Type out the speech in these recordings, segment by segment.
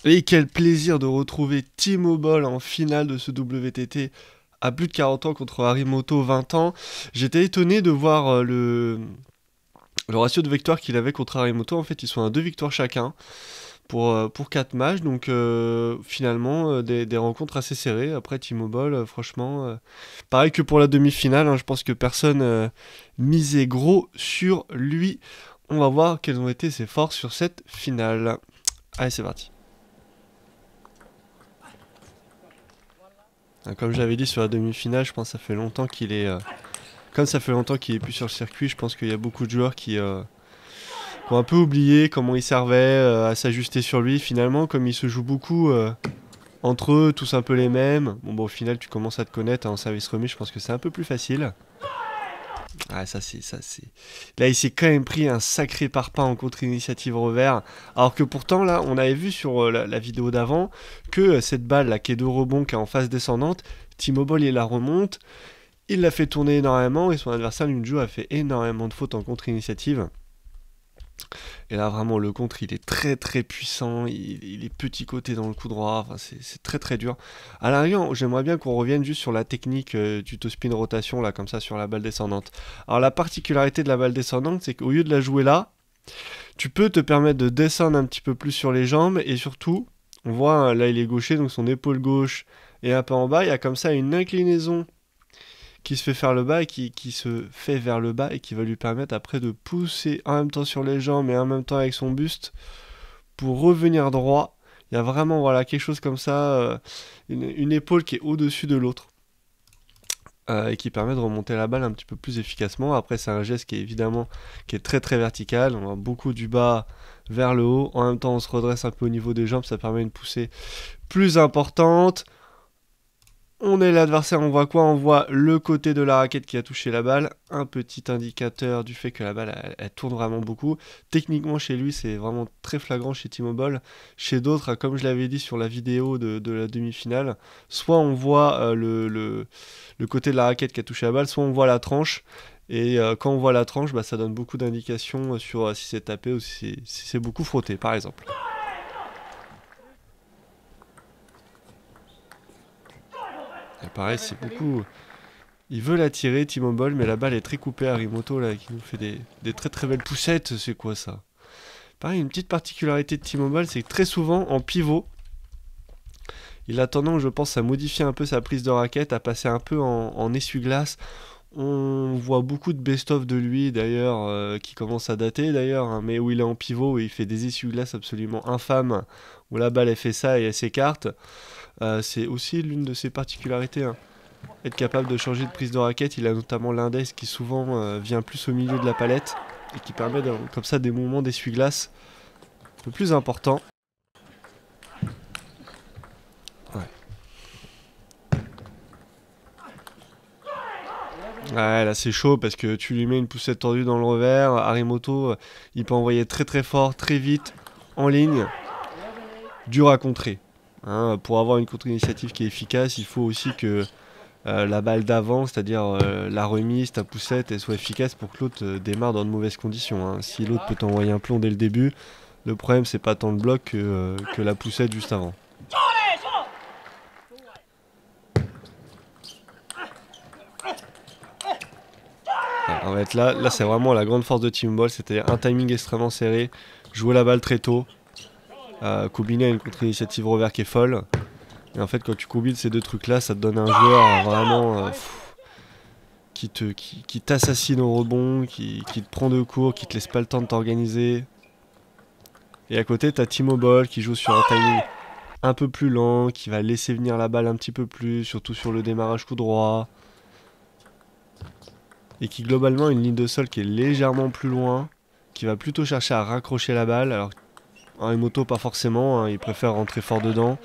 Et quel plaisir de retrouver T-Mobile en finale de ce WTT à plus de 40 ans contre Harimoto 20 ans. J'étais étonné de voir le ratio de victoires qu'il avait contre Harimoto. En fait, ils sont à 2 victoires chacun pour 4 matchs. Donc finalement, des rencontres assez serrées. Après, T-Mobile, franchement, pareil que pour la demi-finale, hein, je pense que personne misait gros sur lui. On va voir quelles ont été ses forces sur cette finale. Allez, c'est parti. Comme je l'avais dit sur la demi-finale, je pense que ça fait longtemps qu'il est. Comme ça fait longtemps qu'il est plus sur le circuit, je pense qu'il y a beaucoup de joueurs qui ont un peu oublié comment il servait à s'ajuster sur lui. Finalement, comme il se joue beaucoup entre eux, tous un peu les mêmes. Bon, au final, tu commences à te connaître en service remis. Je pense que c'est un peu plus facile. Ah, ça c'est. Là, il s'est quand même pris un sacré parpaing en contre-initiative revers. Alors que pourtant, là, on avait vu sur la vidéo d'avant que cette balle là, qui est de rebond, qui est en phase descendante, T-Mobile il la remonte. Il l'a fait tourner énormément et son adversaire Lunju a fait énormément de fautes en contre-initiative. Et là vraiment le contre il est très très puissant, il est petit côté dans le coup droit, enfin, c'est très très dur. À la rigueur j'aimerais bien qu'on revienne juste sur la technique du toe spin rotation là comme ça sur la balle descendante. Alors la particularité de la balle descendante c'est qu'au lieu de la jouer là, tu peux te permettre de descendre un petit peu plus sur les jambes et surtout on voit là il est gaucher donc son épaule gauche est un peu en bas, il y a comme ça une inclinaison qui se fait faire le bas et qui se fait vers le bas et qui va lui permettre après de pousser en même temps sur les jambes et en même temps avec son buste pour revenir droit. Il y a vraiment voilà, quelque chose comme ça, une épaule qui est au-dessus de l'autre et qui permet de remonter la balle un petit peu plus efficacement. Après c'est un geste qui est évidemment qui est très très vertical, on va beaucoup du bas vers le haut, en même temps on se redresse un peu au niveau des jambes, ça permet une poussée plus importante. On est l'adversaire, on voit quoi? On voit le côté de la raquette qui a touché la balle, un petit indicateur du fait que la balle elle tourne vraiment beaucoup. Techniquement chez lui c'est vraiment très flagrant chez T-Mobile. Chez d'autres, comme je l'avais dit sur la vidéo de la demi-finale, soit on voit le côté de la raquette qui a touché la balle, soit on voit la tranche. Et quand on voit la tranche, bah, ça donne beaucoup d'indications sur si c'est tapé ou si c'est beaucoup frotté par exemple. Et pareil c'est beaucoup... Il veut la tirer, T-Mobile, mais la balle est très coupée. Harimoto, là, qui nous fait des très très belles poussettes. C'est quoi ça? Pareil, une petite particularité de T-Mobile, c'est que très souvent, en pivot, il a tendance, je pense, à modifier un peu sa prise de raquette, à passer un peu en essuie-glace. On voit beaucoup de best-of de lui, d'ailleurs, qui commence à dater, d'ailleurs, hein, mais où il est en pivot et il fait des essuie-glaces absolument infâmes, où la balle, elle fait ça et elle s'écarte. C'est aussi l'une de ses particularités, hein. Être capable de changer de prise de raquette, il a notamment l'index qui souvent vient plus au milieu de la palette et qui permet comme ça des mouvements d'essuie-glace un peu plus importants. Ouais. Ouais, là c'est chaud parce que tu lui mets une poussette tordue dans le revers. Harimoto, il peut envoyer très très fort, très vite, en ligne. Dur à contrer. Hein, pour avoir une contre-initiative qui est efficace, il faut aussi que la balle d'avant, c'est-à-dire la remise, ta poussette, elle soit efficace pour que l'autre démarre dans de mauvaises conditions. Hein. Si l'autre peut t'envoyer un plomb dès le début, le problème c'est pas tant le bloc que la poussette juste avant. Ouais, en fait là c'est vraiment la grande force de Team Ball, c'est-à-dire un timing extrêmement serré, jouer la balle très tôt, combiner à une contre-initiative revers qui est folle. Et en fait quand tu combines ces deux trucs là, ça te donne un joueur vraiment... qui t'assassine au rebond, qui te prend de court, qui te laisse pas le temps de t'organiser. Et à côté, t'as T-Mobile qui joue sur un timing un peu plus lent, qui va laisser venir la balle un petit peu plus, surtout sur le démarrage coup droit. Et qui globalement a une ligne de sol qui est légèrement plus loin, qui va plutôt chercher à raccrocher la balle. Alors, Harimoto pas forcément, hein, il préfère rentrer fort dedans.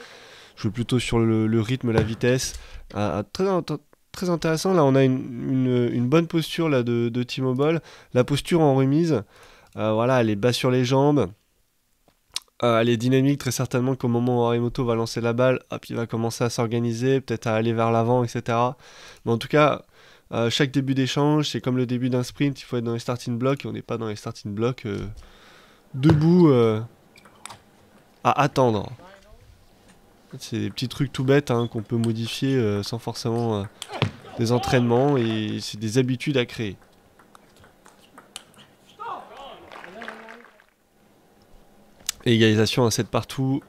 Joue plutôt sur le rythme, la vitesse. Très intéressant, là on a une bonne posture là, de T-Mobile. La posture en remise, voilà, elle est bas sur les jambes. Elle est dynamique très certainement qu'au moment où Harimoto va lancer la balle, hop, il va commencer à s'organiser, peut-être à aller vers l'avant, etc. Mais en tout cas, chaque début d'échange, c'est comme le début d'un sprint, il faut être dans les starting blocks, et on n'est pas dans les starting blocks debout à attendre. C'est des petits trucs tout bêtes hein, qu'on peut modifier sans forcément des entraînements et c'est des habitudes à créer. Égalisation à 7 partout.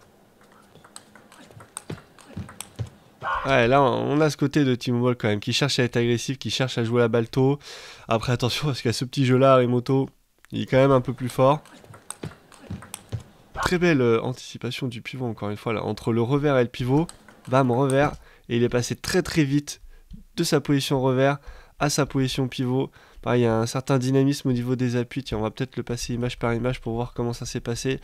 Ouais, là on a ce côté de T-Mobile quand même qui cherche à être agressif, qui cherche à jouer la balle tôt. Après attention parce qu'à ce petit jeu là, Arimoto, il est quand même un peu plus fort. Très belle anticipation du pivot encore une fois là, entre le revers et le pivot. Bam, revers. Et il est passé très très vite de sa position revers à sa position pivot. Pareil, il y a un certain dynamisme au niveau des appuis. Tiens, on va peut-être le passer image par image pour voir comment ça s'est passé.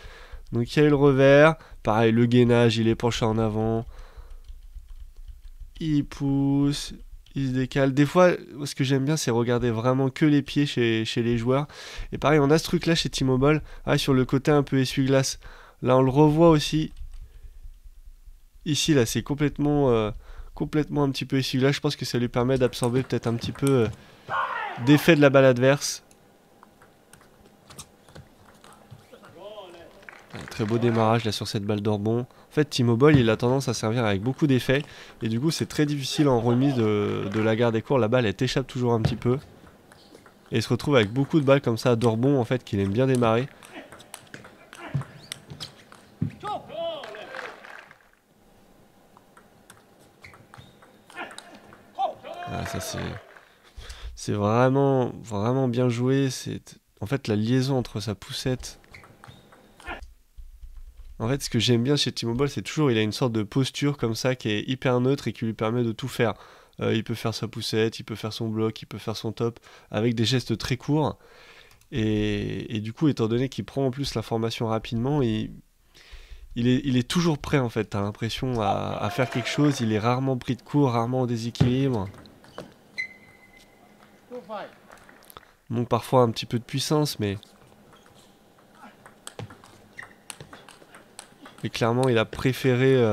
Donc il y a eu le revers. Pareil, le gainage, il est penché en avant. Il pousse, il se décale. Des fois, ce que j'aime bien, c'est regarder vraiment que les pieds chez les joueurs. Et pareil, on a ce truc-là chez T-Mobile, sur le côté un peu essuie-glace. Là, on le revoit aussi. Ici, là, c'est complètement un petit peu essuie-glace. Je pense que ça lui permet d'absorber peut-être un petit peu d'effet de la balle adverse. Un très beau démarrage là sur cette balle de rebond. En fait, T-Mobile, il a tendance à servir avec beaucoup d'effets. Et du coup, c'est très difficile en remise de la garde des cours. La balle, elle t'échappe toujours un petit peu. Et il se retrouve avec beaucoup de balles comme ça de rebond, en fait, qu'il aime bien démarrer. Ah, ça, c'est vraiment, vraiment bien joué. En fait, la liaison entre sa poussette... En fait, ce que j'aime bien chez T-Mobile, c'est toujours il a une sorte de posture comme ça qui est hyper neutre et qui lui permet de tout faire. Il peut faire sa poussette, il peut faire son bloc, il peut faire son top avec des gestes très courts. Et du coup, étant donné qu'il prend en plus l'information rapidement, il est toujours prêt en fait. T'as l'impression à faire quelque chose. Il est rarement pris de court, rarement en déséquilibre. Donc parfois un petit peu de puissance, mais... Et clairement, il a préféré,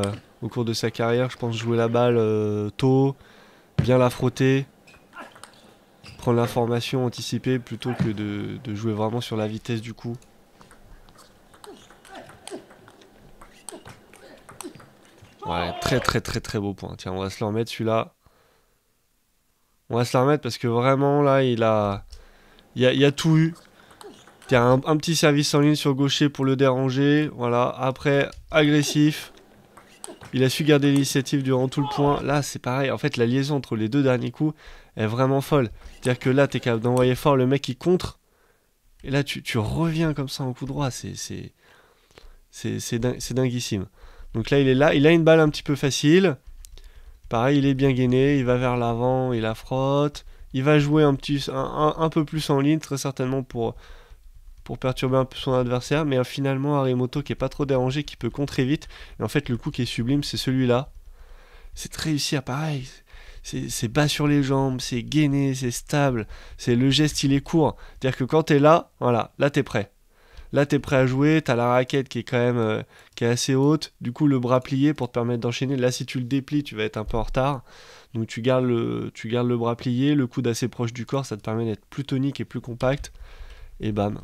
au cours de sa carrière, je pense, jouer la balle tôt, bien la frotter, prendre l'information, anticiper, plutôt que de jouer vraiment sur la vitesse du coup. Ouais, très très très très beau point. Tiens, on va se le remettre celui-là. On va se le remettre parce que vraiment, là, il y a tout eu. Tiens, un petit service en ligne sur gaucher pour le déranger. Voilà, après, agressif. Il a su garder l'initiative durant tout le point. Là, c'est pareil. En fait, la liaison entre les deux derniers coups est vraiment folle. C'est-à-dire que là, t'es capable d'envoyer fort, le mec, il contre. Et là, tu reviens comme ça en coup droit. C'est dinguissime. Donc là, il est là. Il a une balle un petit peu facile. Pareil, il est bien gainé. Il va vers l'avant. Il la frotte. Il va jouer un peu plus en ligne, très certainement pour perturber un peu son adversaire, mais finalement Arimoto qui est pas trop dérangé, qui peut contrer vite, et en fait le coup qui est sublime c'est celui-là. C'est réussi à pareil, c'est bas sur les jambes, c'est gainé, c'est stable, c'est le geste il est court, c'est-à-dire que quand t'es là, voilà, là t'es prêt. Là t'es prêt à jouer, t'as la raquette qui est quand même qui est assez haute, du coup le bras plié pour te permettre d'enchaîner, là si tu le déplies tu vas être un peu en retard, donc tu gardes le bras plié, le coude assez proche du corps, ça te permet d'être plus tonique et plus compact, et bam.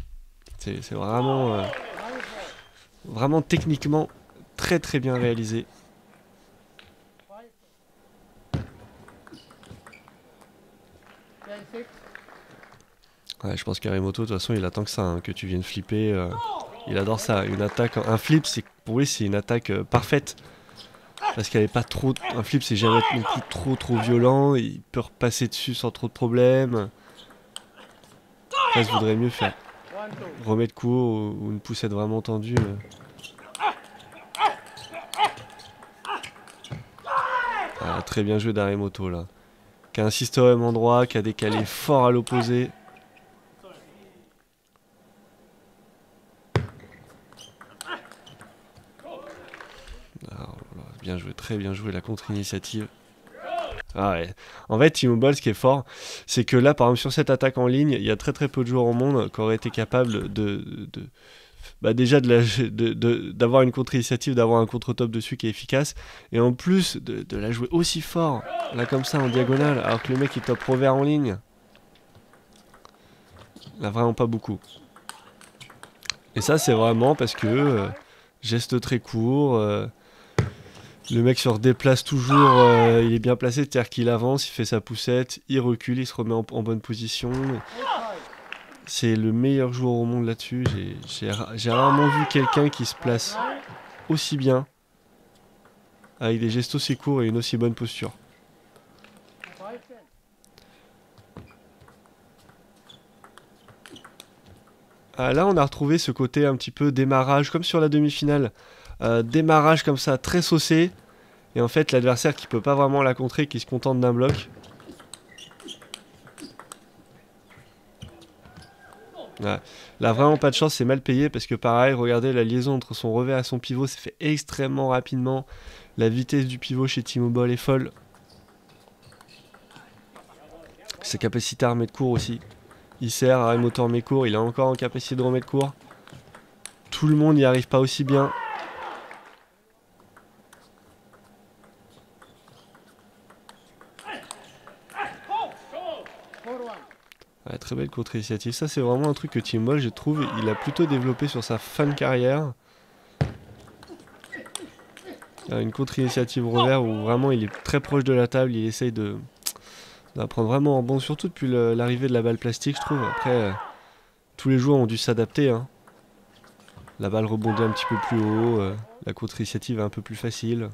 C'est vraiment, vraiment techniquement très très bien réalisé. Ouais, je pense qu'Arimoto, de toute façon, il attend que ça, hein, que tu viennes flipper. Il adore ça. Une attaque, un flip, pour lui, c'est une attaque parfaite. Parce qu'elle est pas trop. Un flip, c'est jamais non plus trop violent. Il peut repasser dessus sans trop de problèmes. Là, je voudrais mieux faire remettre court ou une poussette vraiment tendue. Ah, très bien joué d'Arimoto là. Qui a insisté au même endroit, qui a décalé fort à l'opposé. Bien joué, très bien joué la contre-initiative. Ah ouais. En fait, T-Mobile, ce qui est fort, c'est que là, par exemple, sur cette attaque en ligne, il y a très très peu de joueurs au monde qui auraient été capables déjà d'avoir une contre-initiative, d'avoir un contre-top dessus qui est efficace, et en plus de la jouer aussi fort, là comme ça, en diagonale, alors que le mec il top revers en ligne. Il a vraiment pas beaucoup. Et ça, c'est vraiment parce que geste très court, Le mec se redéplace toujours, il est bien placé, c'est-à-dire qu'il avance, il fait sa poussette, il recule, il se remet en bonne position. C'est le meilleur joueur au monde là-dessus. J'ai rarement vu quelqu'un qui se place aussi bien, avec des gestes aussi courts et une aussi bonne posture. Ah, là, on a retrouvé ce côté un petit peu démarrage, comme sur la demi-finale. Démarrage comme ça, très saucé. Et en fait, l'adversaire qui peut pas vraiment la contrer, qui se contente d'un bloc. Ouais. Là, vraiment pas de chance, c'est mal payé parce que pareil, regardez la liaison entre son revers et son pivot, c'est fait extrêmement rapidement. La vitesse du pivot chez T-Mobile est folle. Sa capacité à remettre court aussi. Il sert, Aremoto remet court, il est encore en capacité de remettre court. Tout le monde n'y arrive pas aussi bien. Ouais, très belle contre-initiative. Ça, c'est vraiment un truc que T-Mobile, je trouve, il a plutôt développé sur sa fin de carrière. Une contre-initiative revers où vraiment il est très proche de la table, il essaye d'apprendre vraiment en bon, surtout depuis l'arrivée de la balle plastique, je trouve. Après, tous les joueurs ont dû s'adapter. Hein. La balle rebondit un petit peu plus haut, la contre-initiative est un peu plus facile.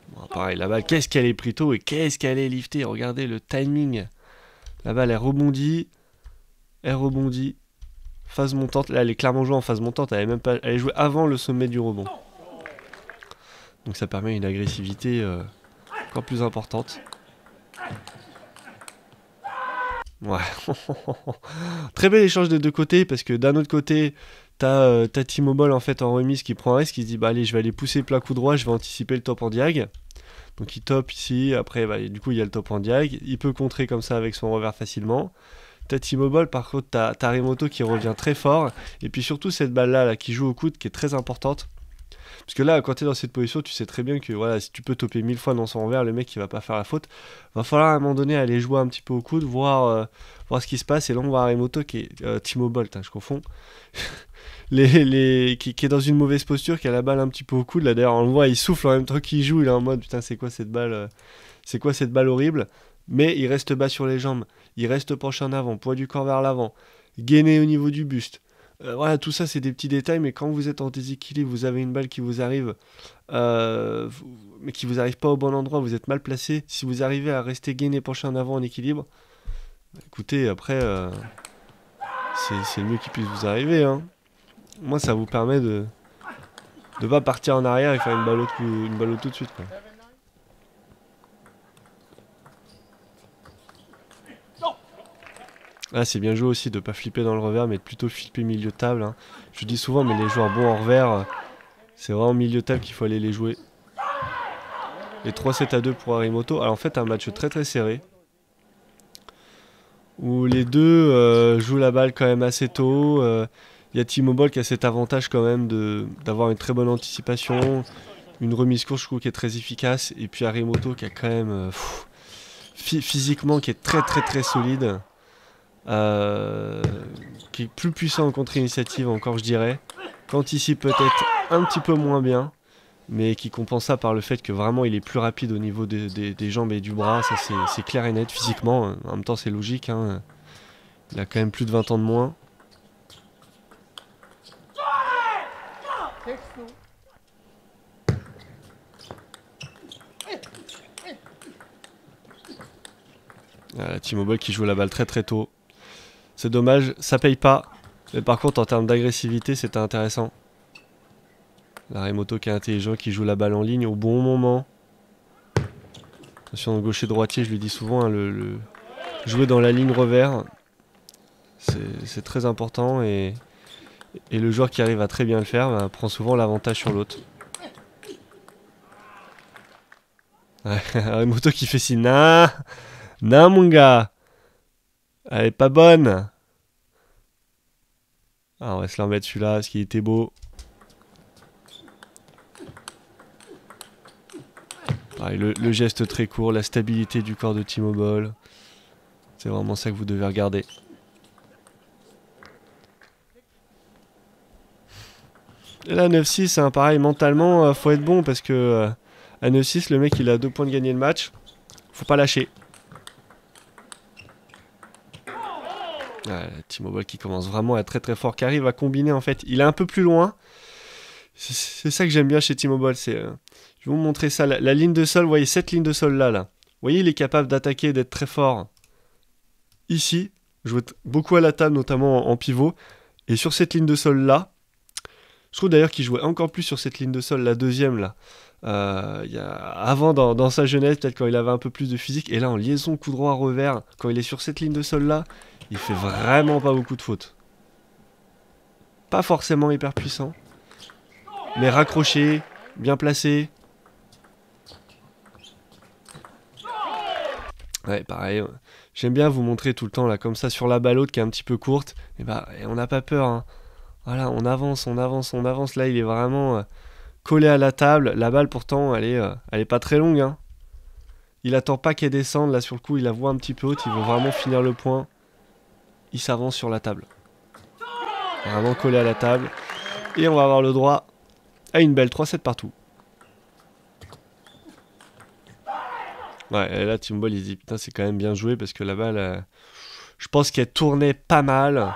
Bon, pareil, la balle, qu'est-ce qu'elle est pris tôt et qu'est-ce qu'elle est liftée. Regardez le timing. La balle, elle rebondit. Elle rebondit. Phase montante. Là, elle est clairement jouée en phase montante. Elle est jouée avant le sommet du rebond. Donc ça permet une agressivité encore plus importante. Ouais. Très bel échange des deux côtés parce que d'un autre côté, t'as T-Mobile en fait en remise qui prend un risque, qui se dit bah allez, je vais aller pousser plein coup droit, je vais anticiper le top en diag. Donc il top ici, après bah, du coup il y a le top en diag, il peut contrer comme ça avec son revers facilement. T'as T-Mobile, par contre t'as Aremoto qui revient très fort, et puis surtout cette balle là qui joue au coude qui est très importante. Parce que là, quand t'es dans cette position, tu sais très bien que voilà, si tu peux toper 1000 fois dans son revers, le mec il va pas faire la faute. Va falloir à un moment donné aller jouer un petit peu au coude, voir ce qui se passe. Et là on voit Aremoto qui est T-Mobile, je confonds. Qui est dans une mauvaise posture, qui a la balle un petit peu au coude. Là d'ailleurs on le voit, il souffle en même temps qu'il joue, il est en mode putain c'est quoi cette balle horrible. Mais il reste bas sur les jambes, il reste penché en avant, poids du corps vers l'avant, gainé au niveau du buste. Voilà, tout ça c'est des petits détails, mais quand vous êtes en déséquilibre, vous avez une balle qui vous arrive, mais qui vous arrive pas au bon endroit, vous êtes mal placé. Si vous arrivez à rester gainé, penché en avant en équilibre, écoutez, après, c'est le mieux qui puisse vous arriver. Hein. Moi, ça vous permet de pas partir en arrière et faire une balle au tout de suite. Quoi. Là, c'est bien joué aussi de pas flipper dans le revers, mais de plutôt flipper milieu de table. Hein. Je dis souvent, mais les joueurs bons en revers, c'est vraiment milieu de table qu'il faut aller les jouer. Et 3-7-2 pour Aremoto. Alors en fait, un match très très serré. Où les deux jouent la balle quand même assez tôt. Il y a T-Mobile qui a cet avantage quand même d'avoir une très bonne anticipation. Une remise courte, je trouve, qui est très efficace. Et puis Aremoto qui a quand même... physiquement, qui est très très très solide. Qui est plus puissant en contre-initiative encore, je dirais. Qu'anticipe peut-être un petit peu moins bien. Mais qui compense ça par le fait que vraiment il est plus rapide au niveau des jambes et du bras, ça c'est clair et net physiquement, en même temps c'est logique, hein. Il a quand même plus de 20 ans de moins. T-Mobile qui joue la balle très très tôt. C'est dommage, ça paye pas, mais par contre en termes d'agressivité c'était intéressant. Aremoto qui est intelligent, qui joue la balle en ligne au bon moment. Attention, gaucher-droitier, je lui dis souvent, hein, jouer dans la ligne revers, c'est très important. Et le joueur qui arrive à très bien le faire bah, prend souvent l'avantage sur l'autre. Aremoto qui fait signe. Non, mon gars. Elle est pas bonne. Ah, on va se la remettre celui-là, parce qu'il était beau. Pareil, le geste très court, la stabilité du corps de T-Mobile. C'est vraiment ça que vous devez regarder. Et là, 9-6, hein, pareil, mentalement, faut être bon parce que à 9-6, le mec il a 2 points de gagner le match. Faut pas lâcher. T-Mobile qui commence vraiment à être très très fort, qui arrive à combiner en fait. Il est un peu plus loin. C'est ça que j'aime bien chez T-Mobile. Je vais vous montrer ça. La ligne de sol, vous voyez cette ligne de sol là. Vous voyez, il est capable d'attaquer et d'être très fort. Ici, jouer beaucoup à la table, notamment en pivot. Et sur cette ligne de sol là, je trouve d'ailleurs qu'il jouait encore plus sur cette ligne de sol, la deuxième là. Avant, dans sa jeunesse, peut-être quand il avait un peu plus de physique. Et là, en liaison coup droit revers, quand il est sur cette ligne de sol là, il fait vraiment pas beaucoup de fautes. Pas forcément hyper puissant, mais raccroché, bien placé. Ouais, pareil. J'aime bien vous montrer tout le temps là, comme ça, sur la balle haute qui est un petit peu courte. Et on n'a pas peur. Hein. Voilà, on avance, on avance, on avance. Là, il est vraiment collé à la table. La balle, pourtant, elle est pas très longue. Hein. Il attend pas qu'elle descende. Là, sur le coup, il la voit un petit peu haute. Il veut vraiment finir le point. Il s'avance sur la table. Vraiment collé à la table. Et on va avoir le droit à une belle 3-7 partout. Ouais, et là, T-Mobile, il se dit, putain, c'est quand même bien joué parce que la balle, je pense qu'elle tournait pas mal.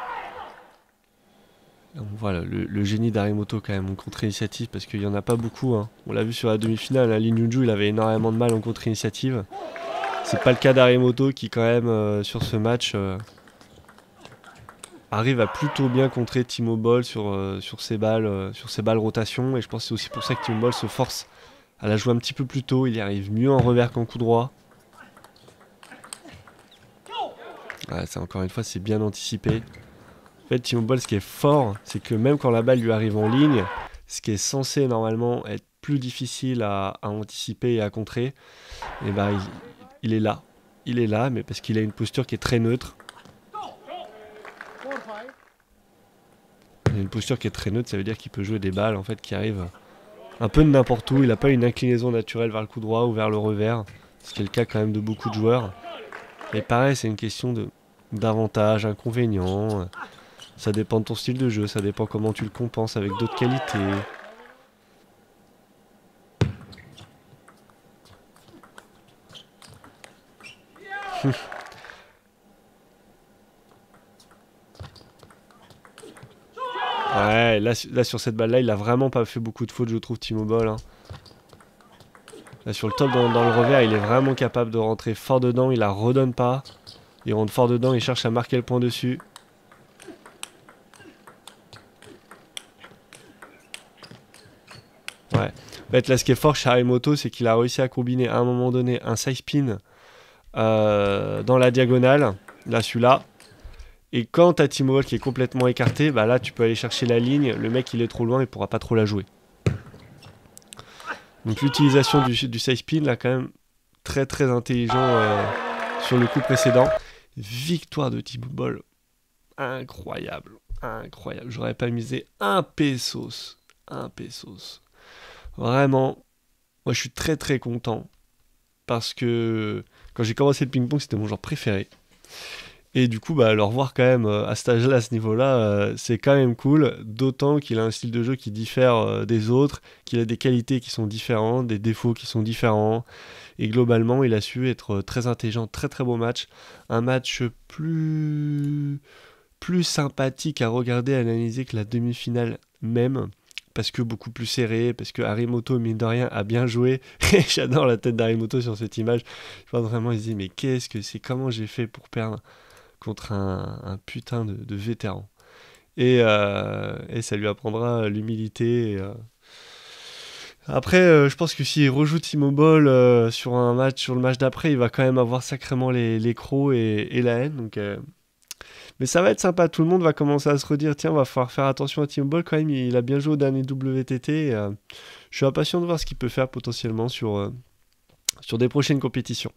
Donc, voilà, le génie d'Arimoto, quand même, en contre-initiative, parce qu'il n'y en a pas beaucoup. Hein. On l'a vu sur la demi-finale, Lee Nyunju, il avait énormément de mal en contre-initiative. C'est pas le cas d'Arimoto qui, quand même, sur ce match, arrive à plutôt bien contrer T-Mobile sur ses balles rotation. Et je pense que c'est aussi pour ça que T-Mobile se force à la jouer un petit peu plus tôt. Il y arrive mieux en revers qu'en coup droit. Ouais, ça, encore une fois, c'est bien anticipé. En fait, T-Mobile, ce qui est fort, c'est que même quand la balle lui arrive en ligne, ce qui est censé normalement être plus difficile à anticiper et à contrer, et il est là. Il est là, mais parce qu'il a une posture qui est très neutre. Il a une posture qui est très neutre, ça veut dire qu'il peut jouer des balles en fait qui arrivent un peu de n'importe où. Il n'a pas une inclinaison naturelle vers le coup droit ou vers le revers, ce qui est le cas quand même de beaucoup de joueurs. Et pareil, c'est une question d'avantage, inconvénient. Ça dépend de ton style de jeu, ça dépend comment tu le compenses avec d'autres qualités. Ouais, là sur cette balle-là, il a vraiment pas fait beaucoup de fautes, je trouve, T-Mobile. Hein. Là, sur le top, dans le revers, il est vraiment capable de rentrer fort dedans. Il la redonne pas. Il rentre fort dedans, il cherche à marquer le point dessus. Ouais. En fait, là, ce qui est fort chez Arimoto, c'est qu'il a réussi à combiner à un moment donné un side spin dans la diagonale. Là, celui-là. Et quand t'as T-Mobile qui est complètement écarté, bah là, tu peux aller chercher la ligne. Le mec, il est trop loin, il pourra pas trop la jouer. Donc l'utilisation du side spin, là, quand même, très très intelligent sur le coup précédent. Victoire de T-Mobile. Incroyable. Incroyable. J'aurais pas misé un pesos. Un pesos. Vraiment, moi je suis très très content. Parce que quand j'ai commencé le ping-pong, c'était mon genre préféré. Et du coup, le revoir quand même à cet âge-là, à ce niveau-là, c'est quand même cool. D'autant qu'il a un style de jeu qui diffère des autres, qu'il a des qualités qui sont différentes, des défauts qui sont différents. Et globalement, il a su être très intelligent, très très beau match. Un match plus sympathique à regarder, à analyser que la demi-finale même. Parce que beaucoup plus serré, parce que Arimoto, mine de rien, a bien joué. Et j'adore la tête d'Arimoto sur cette image. Je pense vraiment, il se dit, mais qu'est-ce que c'est? Comment j'ai fait pour perdre contre un putain de vétéran? Et ça lui apprendra l'humilité. Après, je pense que s'il rejoue T-Mobile sur le match d'après, il va quand même avoir sacrément les crocs et la haine. Donc, mais ça va être sympa. Tout le monde va commencer à se redire, tiens, on va falloir faire attention à T-Mobile quand même. Il a bien joué au dernier WTT. Je suis impatient de voir ce qu'il peut faire potentiellement sur des prochaines compétitions.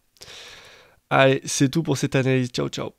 Allez, c'est tout pour cette analyse. Ciao, ciao.